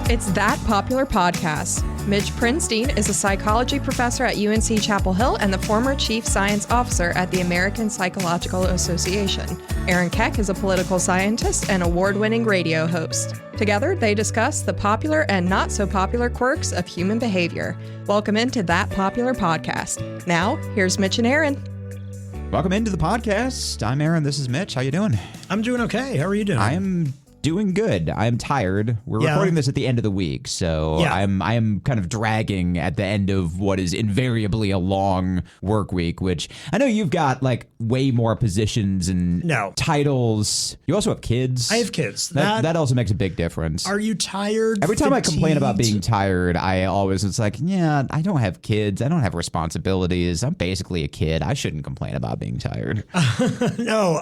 It's That Popular Podcast. Mitch Prinstein is a psychology professor at UNC Chapel Hill and the former chief science officer at the American Psychological Association. Aaron Keck is a political scientist and award-winning radio host. Together, they discuss the popular and not so popular quirks of human behavior. Welcome into That Popular Podcast. Now, here's Mitch and Aaron. Welcome into the podcast. I'm Aaron. This is Mitch. How you doing? I'm doing okay. How are you doing? I am doing good. I'm tired. We're recording this at the end of the week, so I am kind of dragging at the end of what is invariably a long work week, which I know you've got like way more positions and titles. You also have kids. I have kids. That also makes a big difference. Are you tired? Every time I complain about being tired, it's like, I don't have kids. I don't have responsibilities. I'm basically a kid. I shouldn't complain about being tired. No,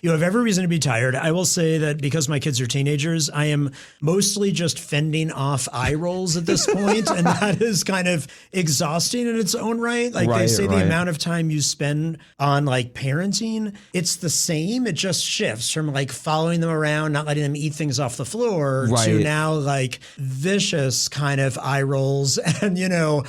you have every reason to be tired. I will say that because my kids are teenagers, I am mostly just fending off eye rolls at this point, and that is kind of exhausting in its own right. Like they say the amount of time you spend on like parenting, it's the same. It just shifts from like following them around, not letting them eat things off the floor to now like vicious kind of eye rolls and,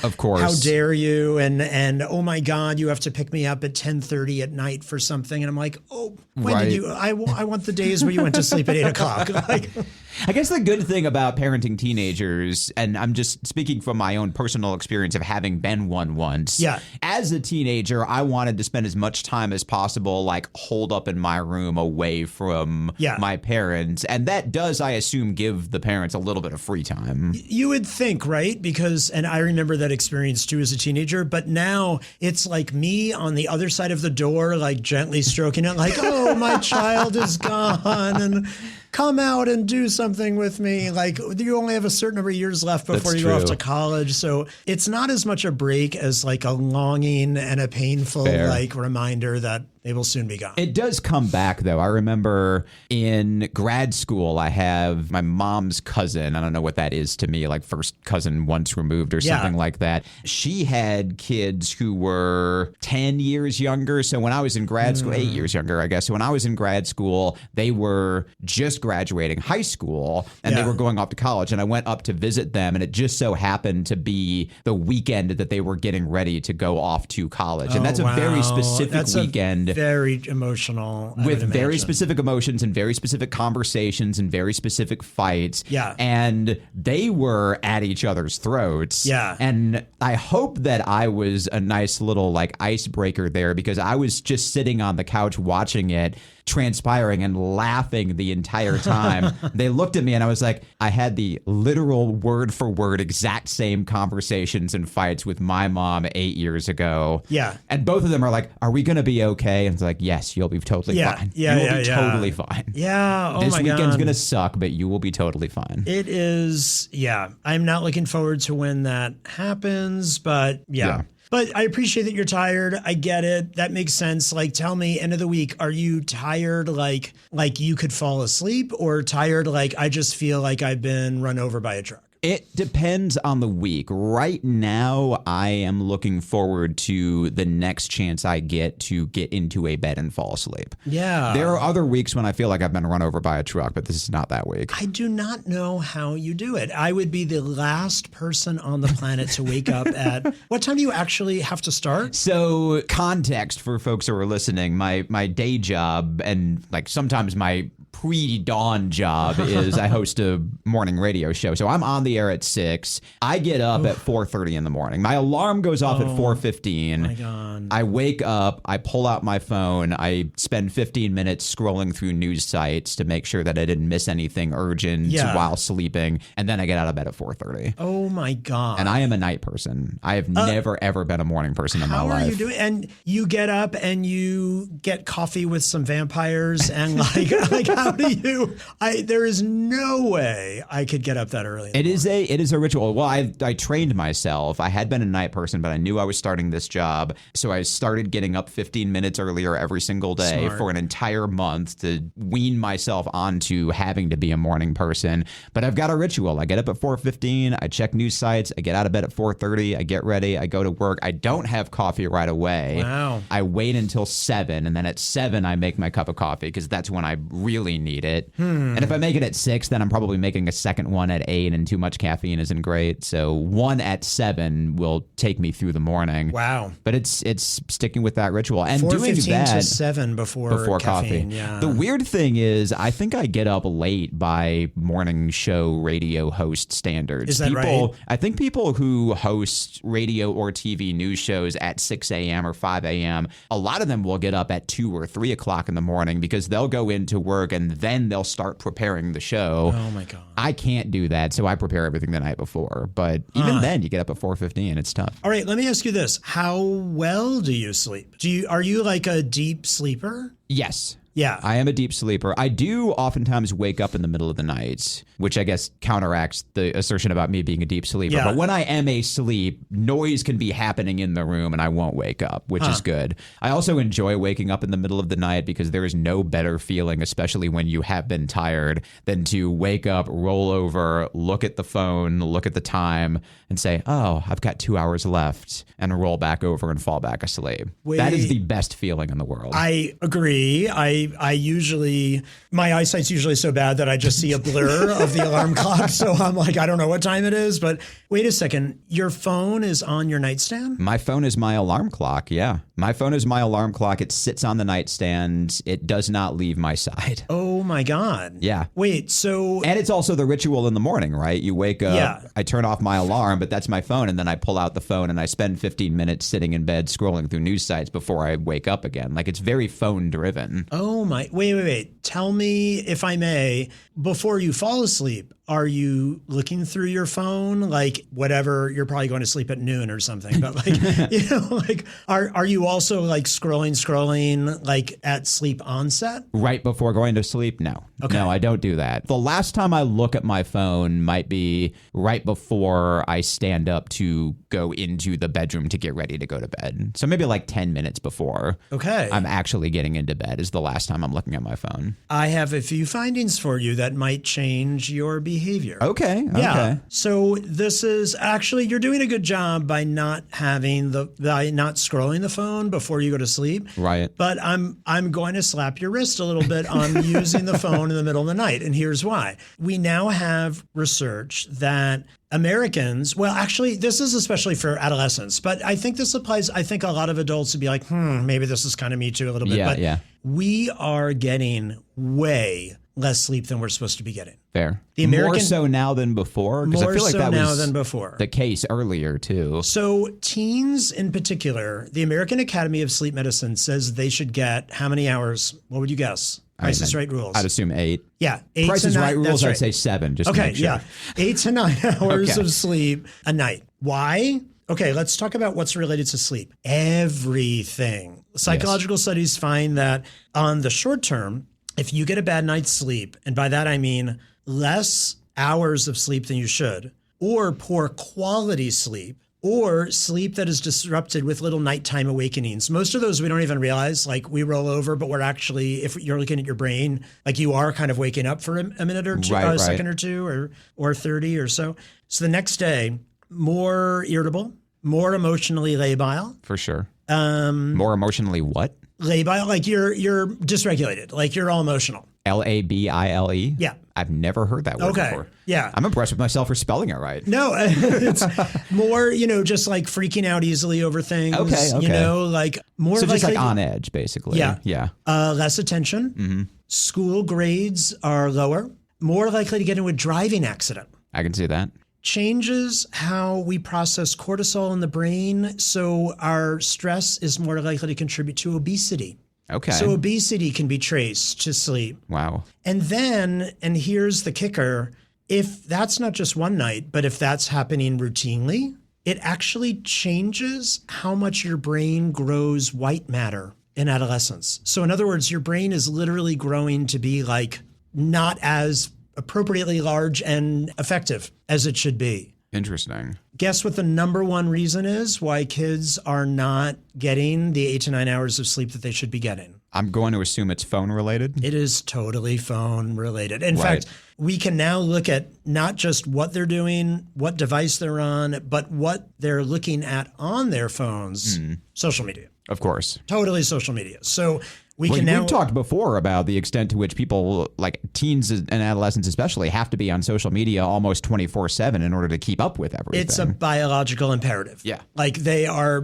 of course, how dare you? And oh my God, you have to pick me up at 10:30 at night for something. And I'm like, oh, when did you, I want the days where you went to sleep at 8 o'clock. I guess the good thing about parenting teenagers, and I'm just speaking from my own personal experience of having been one once. Yeah. As a teenager, I wanted to spend as much time as possible, like holed up in my room away from my parents. And that does, I assume, give the parents a little bit of free time. You would think, right? Because, and I remember that experience too as a teenager, but now it's like me on the other side of the door, like gently stroking it, like, oh, my child is gone. And come out and do something with me. Like, you only have a certain number of years left before you go off to college. So it's not as much a break as like a longing and a painful like reminder that they will soon be gone. It does come back, though. I remember in grad school, I have my mom's cousin. I don't know what that is to me, like first cousin once removed or something like that. She had kids who were 10 years younger. So when I was in grad school, 8 years younger, I guess. So when I was in grad school, they were just graduating high school and they were going off to college. And I went up to visit them. And it just so happened to be the weekend that they were getting ready to go off to college. And that's a very specific weekend. Very emotional. With very specific emotions and very specific conversations and very specific fights. Yeah. And they were at each other's throats. Yeah. And I hope that I was a nice little like icebreaker there, because I was just sitting on the couch watching it transpiring and laughing the entire time. They looked at me and I was like, I had the literal word for word exact same conversations and fights with my mom 8 years ago. Yeah. And both of them are like, are we going to be okay? And it's like, yes, you'll be totally fine. Yeah, you will be totally fine. Yeah. Oh this my weekend's God. going to suck, but you will be totally fine. It is. Yeah. I'm not looking forward to when that happens, but yeah. But I appreciate that you're tired. I get it. That makes sense. Like, tell me, end of the week, are you tired like you could fall asleep, or tired like I just feel like I've been run over by a truck? It depends on the week. Right now, I am looking forward to the next chance I get to get into a bed and fall asleep. Yeah. There are other weeks when I feel like I've been run over by a truck, but this is not that week. I do not know how you do it. I would be the last person on the planet to wake up at... What time do you actually have to start? So, context for folks who are listening, my day job and like sometimes my pre-dawn job is I host a morning radio show. So I'm on the air at 6. I get up at 4:30 in the morning. My alarm goes off at 4:15. My God. I wake up, I pull out my phone, I spend 15 minutes scrolling through news sites to make sure that I didn't miss anything urgent while sleeping, and then I get out of bed at 4:30. Oh my God. And I am a night person. I have never ever been a morning person in my life. How are you doing? And you get up and you get coffee with some vampires and like how do you? There is no way I could get up that early. It is a ritual. Well, I trained myself. I had been a night person, but I knew I was starting this job, so I started getting up 15 minutes earlier every single day for an entire month to wean myself onto having to be a morning person. But I've got a ritual. I get up at 4:15. I check news sites. I get out of bed at 4:30. I get ready. I go to work. I don't have coffee right away. Wow. I wait until 7, and then at 7 I make my cup of coffee because that's when I really need it. And if I make it at 6, then I'm probably making a second one at 8, and too much caffeine isn't great. So one at 7 will take me through the morning. Wow. But it's sticking with that ritual and doing 4:15 that to 7 before coffee. Yeah. The weird thing is, I think I get up late by morning show radio host standards. Is that right? I think people who host radio or TV news shows at 6 a.m. or 5 a.m., a lot of them will get up at 2 or 3 o'clock in the morning because they'll go into work and then they'll start preparing the show. Oh my God. I can't do that, so I prepare everything the night before. But even then, you get up at 4:15. It's tough. All right, let me ask you this. How well do you sleep? Are you like a deep sleeper? Yes. Yeah. I am a deep sleeper. I do oftentimes wake up in the middle of the night, which I guess counteracts the assertion about me being a deep sleeper. Yeah. But when I am asleep, noise can be happening in the room and I won't wake up, which is good. I also enjoy waking up in the middle of the night because there is no better feeling, especially when you have been tired, than to wake up, roll over, look at the phone, look at the time, and say, oh, I've got 2 hours left, and roll back over and fall back asleep. That is the best feeling in the world. I agree. I usually, my eyesight's usually so bad that I just see a blur of the alarm clock. So I'm like, I don't know what time it is. But wait a second, your phone is on your nightstand? My phone is my alarm clock, yeah. My phone is my alarm clock. It sits on the nightstand. It does not leave my side. Oh my God. Yeah. Wait, so... And it's also the ritual in the morning, right? You wake up, I turn off my alarm, but that's my phone, and then I pull out the phone and I spend 15 minutes sitting in bed scrolling through news sites before I wake up again. Like, it's very phone driven. Oh my... Wait. Tell me, if I may, before you fall asleep, are you looking through your phone? Like, whatever, you're probably going to sleep at noon or something, but like, you know, like, are you also like scrolling like at sleep onset? Right before going to sleep? No. Okay. No, I don't do that. The last time I look at my phone might be right before I stand up to go into the bedroom to get ready to go to bed. So maybe like 10 minutes before I'm actually getting into bed is the last time I'm looking at my phone. I have a few findings for you that might change your behavior. Okay. Yeah. So this is actually, you're doing a good job by not having by not scrolling the phone before you go to sleep. Right. But I'm going to slap your wrist a little bit on using the phone in the middle of the night. And here's why. We now have research that Americans, well, actually, this is especially for adolescents, but I think this applies. I think a lot of adults would be like, maybe this is kind of me too a little bit. But we are getting way less sleep than we're supposed to be getting. Fair. More so now than before? Because I feel like that was than before. The case earlier, too. So teens in particular, the American Academy of Sleep Medicine says they should get how many hours? What would you guess? Price is Right rules. I'd assume 8. Yeah. 8 Price is Right rules, right. I'd say 7, just to make sure. 8 to 9 hours of sleep a night. Why? Okay, let's talk about what's related to sleep. Everything. Psychological studies find that on the short term, if you get a bad night's sleep, and by that I mean less hours of sleep than you should, or poor quality sleep, or sleep that is disrupted with little nighttime awakenings. Most of those we don't even realize, like we roll over, but we're actually, if you're looking at your brain, like you are kind of waking up for a minute or two, a second or two, or 30 or so. So the next day, more irritable, more emotionally labile. For sure. More emotionally what? Labile, like you're dysregulated, like you're all emotional. Labile? Yeah. I've never heard that word before. Yeah. I'm impressed with myself for spelling it right. No, it's more, just like freaking out easily over things. Okay. Like more so just likely, like on edge, basically. Yeah. Less attention. Mm-hmm. School grades are lower. More likely to get into a driving accident. I can see that. Changes how we process cortisol in the brain. So our stress is more likely to contribute to obesity. Okay. So obesity can be traced to sleep. Wow. And then, and here's the kicker, if that's not just one night, but if that's happening routinely, it actually changes how much your brain grows white matter in adolescence. So in other words, your brain is literally growing to be like not as appropriately large and effective as it should be. Interesting. Guess what the number one reason is why kids are not getting the 8 to 9 hours of sleep that they should be getting? I'm going to assume it's phone related. It is totally phone related. In fact, we can now look at not just what they're doing, what device they're on, but what they're looking at on their phones, social media. Of course. Totally social media. So We've talked before about the extent to which people, like teens and adolescents especially, have to be on social media almost 24/7 in order to keep up with everything. It's a biological imperative. Yeah. Like they are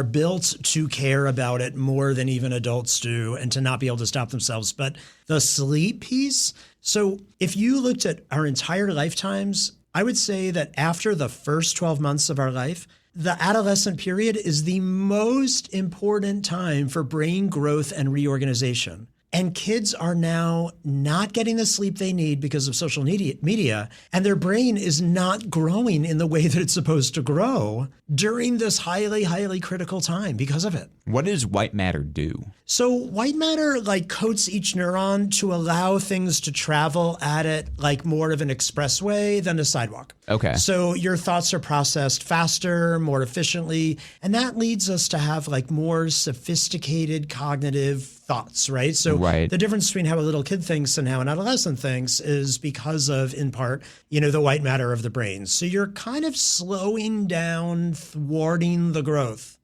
built to care about it more than even adults do and to not be able to stop themselves. But the sleep piece, so if you looked at our entire lifetimes, I would say that after the first 12 months of our life, the adolescent period is the most important time for brain growth and reorganization. And kids are now not getting the sleep they need because of social media, and their brain is not growing in the way that it's supposed to grow during this highly, highly critical time because of it. What does white matter do? So white matter like coats each neuron to allow things to travel at it like more of an expressway than a sidewalk. Okay. So your thoughts are processed faster, more efficiently, and that leads us to have like more sophisticated cognitive thoughts, right? So the difference between how a little kid thinks and how an adolescent thinks is because of, in part, the white matter of the brain. So you're kind of slowing down, thwarting the growth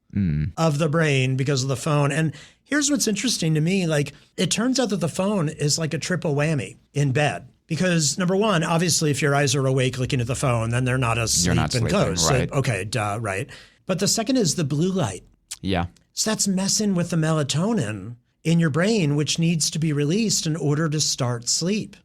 of the brain because of the phone. And here's what's interesting to me. Like, it turns out that the phone is like a triple whammy in bed. Because number one, obviously, if your eyes are awake looking at the phone, then they're not asleep. You're not sleeping, closed. Right. So, okay, duh, right. But the second is the blue light. Yeah. So that's messing with the melatonin in your brain, which needs to be released in order to start sleep.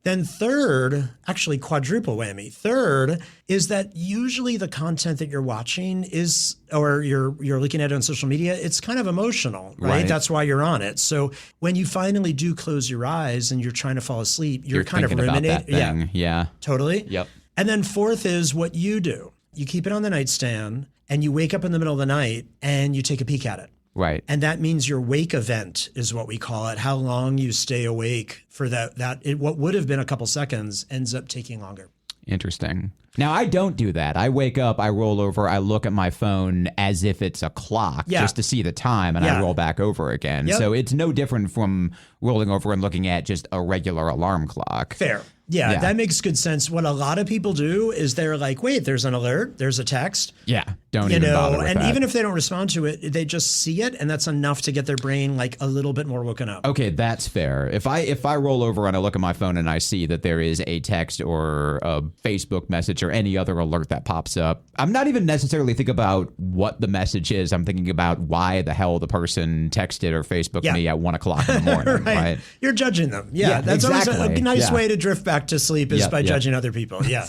Then third, actually quadruple whammy. Third is that usually the content that you're watching is, or you're looking at it on social media, it's kind of emotional, right? That's why you're on it. So when you finally do close your eyes and you're trying to fall asleep, you're kind of ruminating. Yeah. Totally. Yep. And then fourth is what you do. You keep it on the nightstand and you wake up in the middle of the night and you take a peek at it. Right. And that means your wake event is what we call it. How long you stay awake for what would have been a couple seconds ends up taking longer. Interesting. Now, I don't do that. I wake up, I roll over, I look at my phone as if it's a clock just to see the time, and I roll back over again. Yep. So it's no different from rolling over and looking at just a regular alarm clock. Fair. Yeah, that makes good sense. What a lot of people do is they're like, wait, there's an alert, there's a text. Yeah, don't even bother with and that. even if they don't respond to it, they just see it, and that's enough to get their brain like a little bit more woken up. Okay, that's fair. If I roll over and I look at my phone and I see that there is a text or a Facebook message or any other alert that pops up, I'm not even necessarily thinking about what the message is. I'm thinking about why the hell the person texted or Facebooked me at 1 o'clock in the morning. right. You're judging them. Yeah, that's exactly. always a nice way to drift back to sleep is by judging other people. Yeah.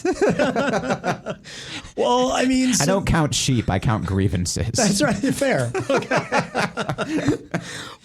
Well, I mean, I don't count sheep. I count grievances. That's right. Fair. Okay.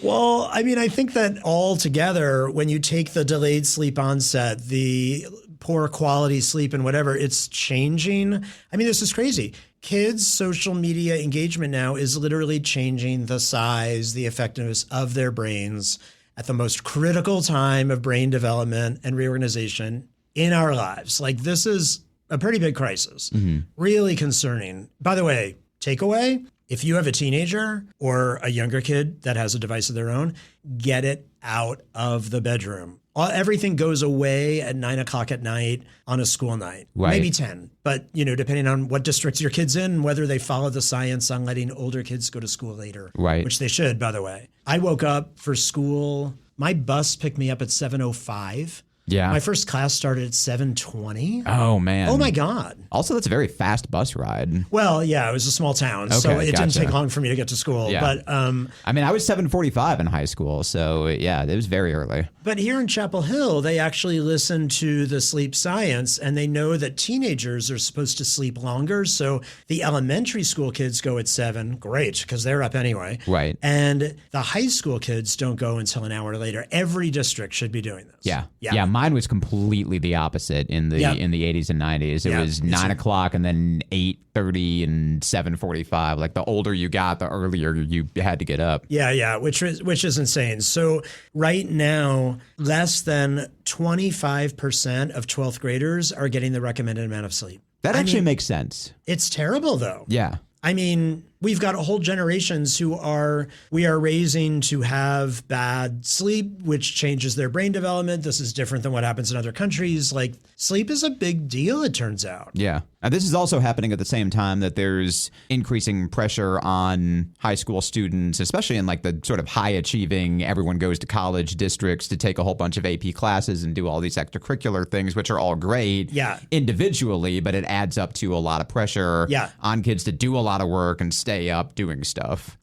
Well, I mean, I think that all together, when you take the delayed sleep onset, the poor quality sleep and whatever, it's changing. I mean, this is crazy. Kids' social media engagement now is literally changing the size, the effectiveness of their brains at the most critical time of brain development and reorganization in our lives. Like, this is a pretty big crisis, really concerning. By the way, takeaway, if you have a teenager or a younger kid that has a device of their own, get it out of the bedroom. Everything goes away at 9 o'clock at night on a school night, maybe 10. But, depending on what districts your kid's in, whether they follow the science on letting older kids go to school later, which they should, by the way. I woke up for school. My bus picked me up at 7:05. Yeah. My first class started at 7:20. Oh, man. Oh, my God. Also, that's a very fast bus ride. Well, yeah, it was a small town, so it didn't take long for me to get to school. Yeah. But I mean, I was 7:45 in high school, so yeah, it was very early. But here in Chapel Hill, they actually listen to the sleep science, and they know that teenagers are supposed to sleep longer. So the elementary school kids go at 7. Great, because they're up anyway. Right. And the high school kids don't go until an hour later. Every district should be doing this. Yeah. Mine was completely the opposite in the 80s and 90s. It was 9 o'clock and then 8:30 and 7:45. Like, the older you got, the earlier you had to get up. Yeah, which is insane. So right now, less than 25% of 12th graders are getting the recommended amount of sleep. That actually makes sense. It's terrible, though. Yeah. I mean, we've got whole generations we are raising to have bad sleep, which changes their brain development. This is different than what happens in other countries. Like, sleep is a big deal, it turns out. Yeah. And this is also happening at the same time that there's increasing pressure on high school students, especially in like the sort of high achieving, everyone goes to college districts to take a whole bunch of AP classes and do all these extracurricular things, which are all great individually, but it adds up to a lot of pressure on kids to do a lot of work and stay up doing stuff.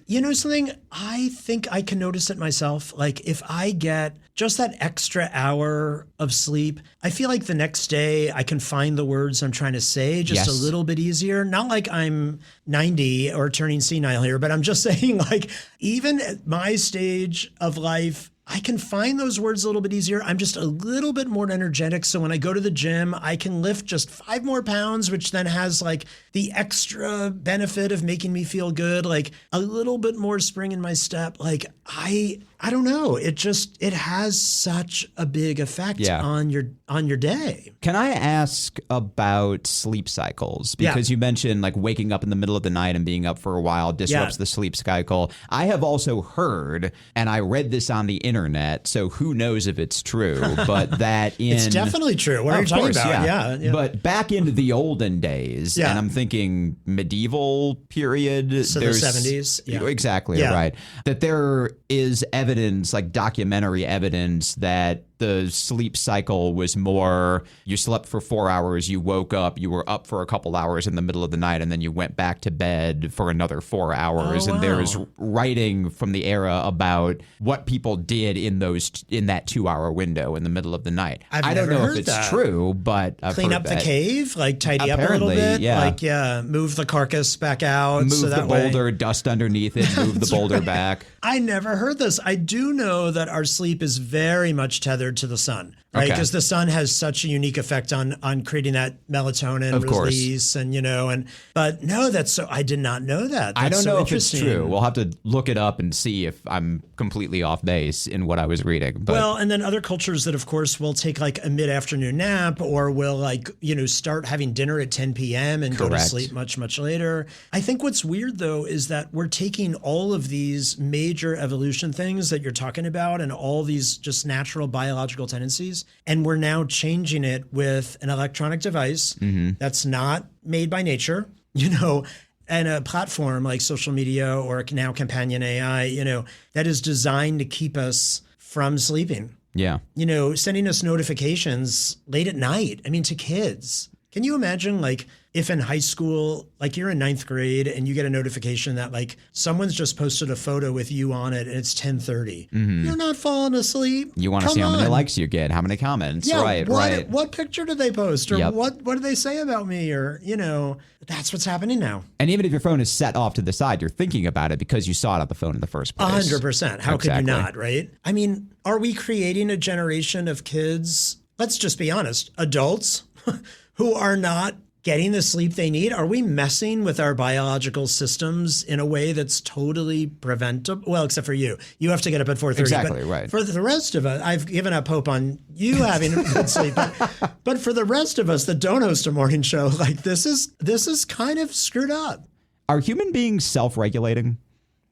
You know something? I think I can notice it myself. Like, if I get just that extra hour of sleep, I feel like the next day I can find the words I'm trying to say just a little bit easier. Not like I'm 90 or turning senile here, but I'm just saying, like, even at my stage of life, I can find those words a little bit easier. I'm just a little bit more energetic. So when I go to the gym, I can lift just 5 more pounds, which then has like the extra benefit of making me feel good, like a little bit more spring in my step. Like, I don't know. It has such a big effect on your day. Can I ask about sleep cycles? Because you mentioned like waking up in the middle of the night and being up for a while disrupts the sleep cycle. I have also heard, and I read this on the internet, so who knows if it's true, but that it's definitely true. What are you talking about? Yeah. But back into the olden days, and I'm thinking medieval period. So the 70s. Yeah. Exactly, right. That there is evidence, like documentary evidence, that the sleep cycle was more, you slept for 4 hours, you woke up, you were up for a couple hours in the middle of the night, and then you went back to bed for another 4 hours. And there's writing from the era about what people did in that 2 hour window in the middle of the night. I don't know if it's true, but I've clean heard up that. The cave, like tidy up a little bit, move the carcass back out, move the boulder, dust underneath it, move the boulder back. I never heard this. I do know that our sleep is very much tethered to the sun, right? Because the sun has such a unique effect on creating that melatonin release, and but no, I did not know that. That's I don't know if it's true. We'll have to look it up and see if I'm completely off base in what I was reading. But. Well, and then other cultures that, of course, will take like a mid-afternoon nap, or will start having dinner at 10 p.m. and go to sleep much, much later. I think what's weird though is that we're taking all of these major evolution things that you're talking about and all these just natural biological tendencies, and we're now changing it with an electronic device that's not made by nature, and a platform like social media or now companion AI, that is designed to keep us from sleeping. Yeah. Sending us notifications late at night. I mean, to kids. Can you imagine, like, if in high school, like you're in 9th grade and you get a notification that like someone's just posted a photo with you on it and it's 10:30. You're not falling asleep. You want to see how many likes you get, how many comments. Yeah, right. What picture did they post? Or what did they say about me? Or, that's what's happening now. And even if your phone is set off to the side, you're thinking about it because you saw it on the phone in the first place. 100%. How could you not, right? I mean, are we creating a generation of kids, let's just be honest, adults who are not getting the sleep they need? Are we messing with our biological systems in a way that's totally preventable? Well, except for you. You have to get up at 4:30. Exactly, right. For the rest of us, I've given up hope on you having good sleep. But for the rest of us that don't host a morning show, like this is kind of screwed up. Are human beings self-regulating?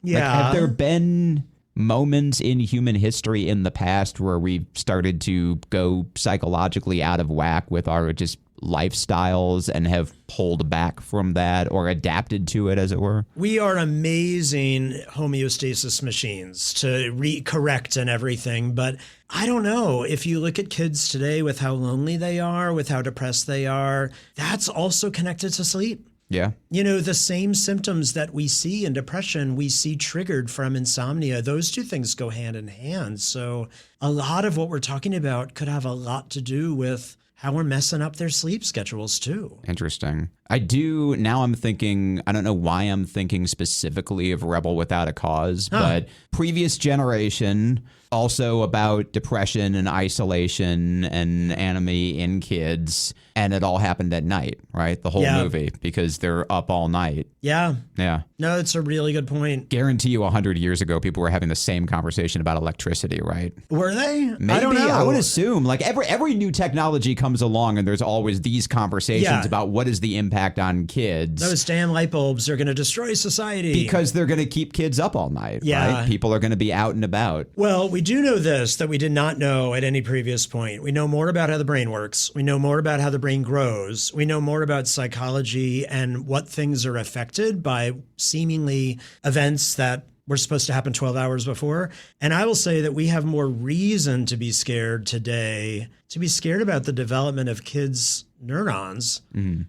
Yeah. Like, have there been moments in human history in the past where we've started to go psychologically out of whack with our just lifestyles and have pulled back from that or adapted to it, as it were? We are amazing homeostasis machines to correct and everything. But I don't know, if you look at kids today with how lonely they are, with how depressed they are, that's also connected to sleep. Yeah. The same symptoms that we see in depression, we see triggered from insomnia. Those two things go hand in hand. So a lot of what we're talking about could have a lot to do with how we're messing up their sleep schedules too. Interesting. Now I'm thinking, I don't know why I'm thinking specifically of Rebel Without a Cause, but previous generation, also about depression and isolation and anonymity in kids. And it all happened at night, right? The whole movie, because they're up all night. Yeah. Yeah. No, it's a really good point. Guarantee you 100 years ago, people were having the same conversation about electricity, right? Were they? Maybe. I don't know. I would assume. Like every new technology comes along and there's always these conversations about what is the impact on kids. Those damn light bulbs are going to destroy society. Because they're going to keep kids up all night, right? People are going to be out and about. Well, we do know this that we did not know at any previous point. We know more about how the brain works. We know more about how the brain grows. We know more about psychology and what things are affected by seemingly events that were supposed to happen 12 hours before. And I will say that we have more reason to be scared today, to be scared about the development of kids' neurons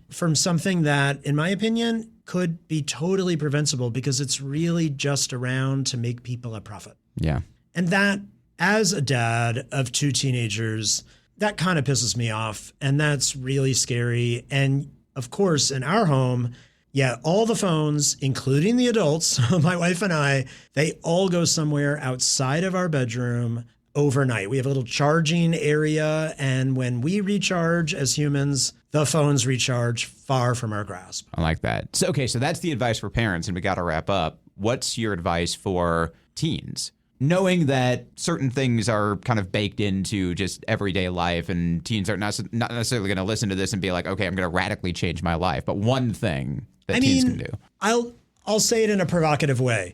from something that, in my opinion, could be totally preventable because it's really just around to make people a profit. Yeah. And that, as a dad of two teenagers, that kind of pisses me off. And that's really scary. And of course, in our home, all the phones, including the adults, my wife and I, they all go somewhere outside of our bedroom overnight. We have a little charging area. And when we recharge as humans, the phones recharge far from our grasp. I like that. So that's the advice for parents, and we got to wrap up. What's your advice for teens? Knowing that certain things are kind of baked into just everyday life, and teens are not necessarily going to listen to this and be like, okay, I'm going to radically change my life. But one thing that teens can do. I'll say it in a provocative way.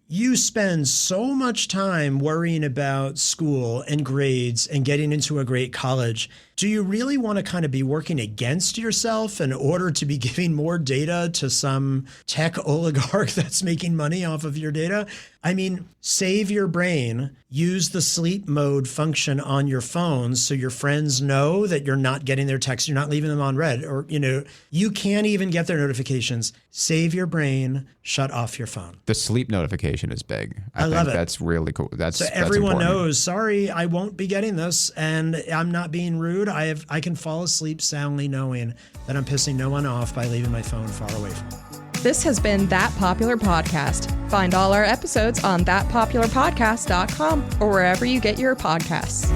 You spend so much time worrying about school and grades and getting into a great college. Do you really want to kind of be working against yourself in order to be giving more data to some tech oligarch that's making money off of your data? I mean, save your brain, use the sleep mode function on your phone so your friends know that you're not getting their texts, you're not leaving them on red, or, you can't even get their notifications. Save your brain, shut off your phone. The sleep notification is big. I love think it. That's really cool. So everyone important. knows, sorry, I won't be getting this, and I'm not being rude. I can fall asleep soundly knowing that I'm pissing no one off by leaving my phone far away from me. This has been That Popular Podcast. Find all our episodes on thatpopularpodcast.com or wherever you get your podcasts.